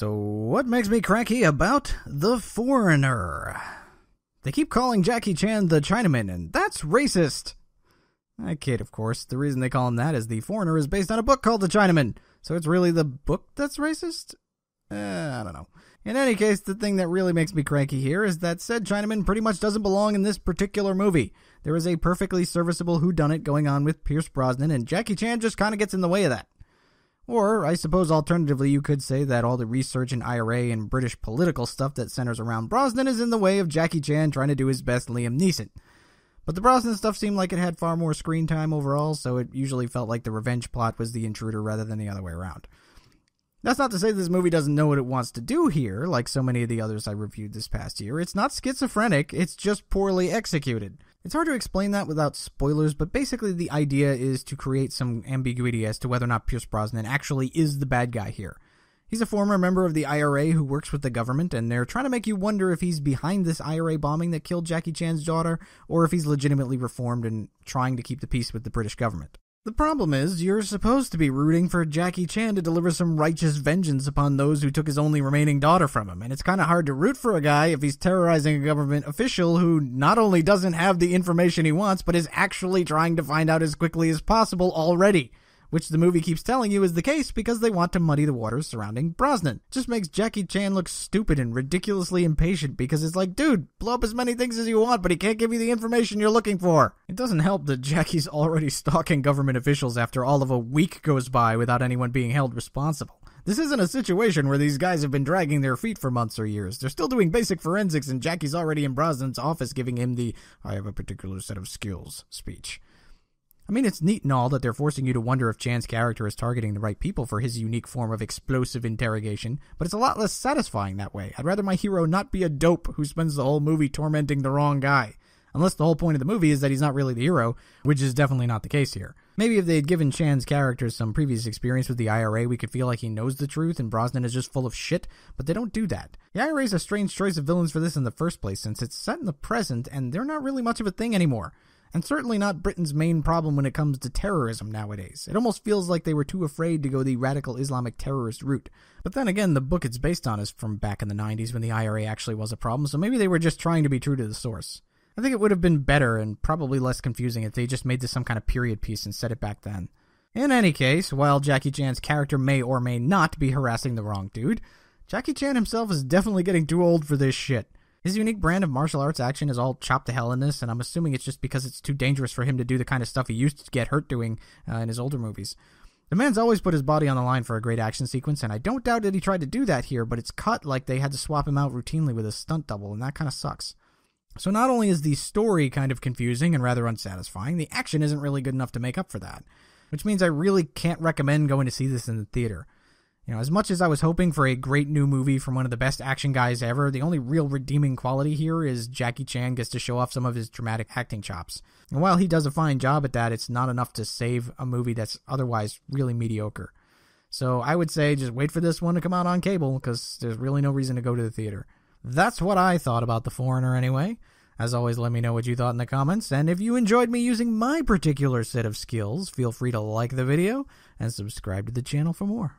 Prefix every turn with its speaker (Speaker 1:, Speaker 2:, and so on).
Speaker 1: So what makes me cranky about The Foreigner? They keep calling Jackie Chan the Chinaman, and that's racist. I kid, of course. The reason they call him that is The Foreigner is based on a book called The Chinaman. So it's really the book that's racist? I don't know. In any case, the thing that really makes me cranky here is that said Chinaman pretty much doesn't belong in this particular movie. There is a perfectly serviceable whodunit going on with Pierce Brosnan, and Jackie Chan just kind of gets in the way of that. Or, I suppose alternatively, you could say that all the research in IRA and British political stuff that centers around Brosnan is in the way of Jackie Chan trying to do his best Liam Neeson. But the Brosnan stuff seemed like it had far more screen time overall, so it usually felt like the revenge plot was the intruder rather than the other way around. That's not to say this movie doesn't know what it wants to do here, like so many of the others I reviewed this past year. It's not schizophrenic, it's just poorly executed. It's hard to explain that without spoilers, but basically the idea is to create some ambiguity as to whether or not Pierce Brosnan actually is the bad guy here. He's a former member of the IRA who works with the government, and they're trying to make you wonder if he's behind this IRA bombing that killed Jackie Chan's daughter, or if he's legitimately reformed and trying to keep the peace with the British government. The problem is, you're supposed to be rooting for Jackie Chan to deliver some righteous vengeance upon those who took his only remaining daughter from him, and it's kind of hard to root for a guy if he's terrorizing a government official who not only doesn't have the information he wants, but is actually trying to find out as quickly as possible already, which the movie keeps telling you is the case because they want to muddy the waters surrounding Brosnan. Just makes Jackie Chan look stupid and ridiculously impatient because it's like, dude, blow up as many things as you want, but he can't give you the information you're looking for. It doesn't help that Jackie's already stalking government officials after all of a week goes by without anyone being held responsible. This isn't a situation where these guys have been dragging their feet for months or years. They're still doing basic forensics, and Jackie's already in Brosnan's office giving him the "I have a particular set of skills" speech. I mean, it's neat and all that they're forcing you to wonder if Chan's character is targeting the right people for his unique form of explosive interrogation, but it's a lot less satisfying that way. I'd rather my hero not be a dope who spends the whole movie tormenting the wrong guy. Unless the whole point of the movie is that he's not really the hero, which is definitely not the case here. Maybe if they had given Chan's character some previous experience with the IRA, we could feel like he knows the truth and Brosnan is just full of shit, but they don't do that. The IRA is a strange choice of villains for this in the first place, since it's set in the present and they're not really much of a thing anymore. And certainly not Britain's main problem when it comes to terrorism nowadays. It almost feels like they were too afraid to go the radical Islamic terrorist route. But then again, the book it's based on is from back in the 90s when the IRA actually was a problem, so maybe they were just trying to be true to the source. I think it would have been better and probably less confusing if they just made this some kind of period piece and set it back then. In any case, while Jackie Chan's character may or may not be harassing the wrong dude, Jackie Chan himself is definitely getting too old for this shit. His unique brand of martial arts action is all chopped to hell in this, and I'm assuming it's just because it's too dangerous for him to do the kind of stuff he used to get hurt doing in his older movies. The man's always put his body on the line for a great action sequence, and I don't doubt that he tried to do that here, but it's cut like they had to swap him out routinely with a stunt double, and that kind of sucks. So not only is the story kind of confusing and rather unsatisfying, the action isn't really good enough to make up for that, which means I really can't recommend going to see this in the theater. You know, as much as I was hoping for a great new movie from one of the best action guys ever, the only real redeeming quality here is Jackie Chan gets to show off some of his dramatic acting chops. And while he does a fine job at that, it's not enough to save a movie that's otherwise really mediocre. So I would say just wait for this one to come out on cable, because there's really no reason to go to the theater. That's what I thought about The Foreigner anyway. As always, let me know what you thought in the comments, and if you enjoyed me using my particular set of skills, feel free to like the video and subscribe to the channel for more.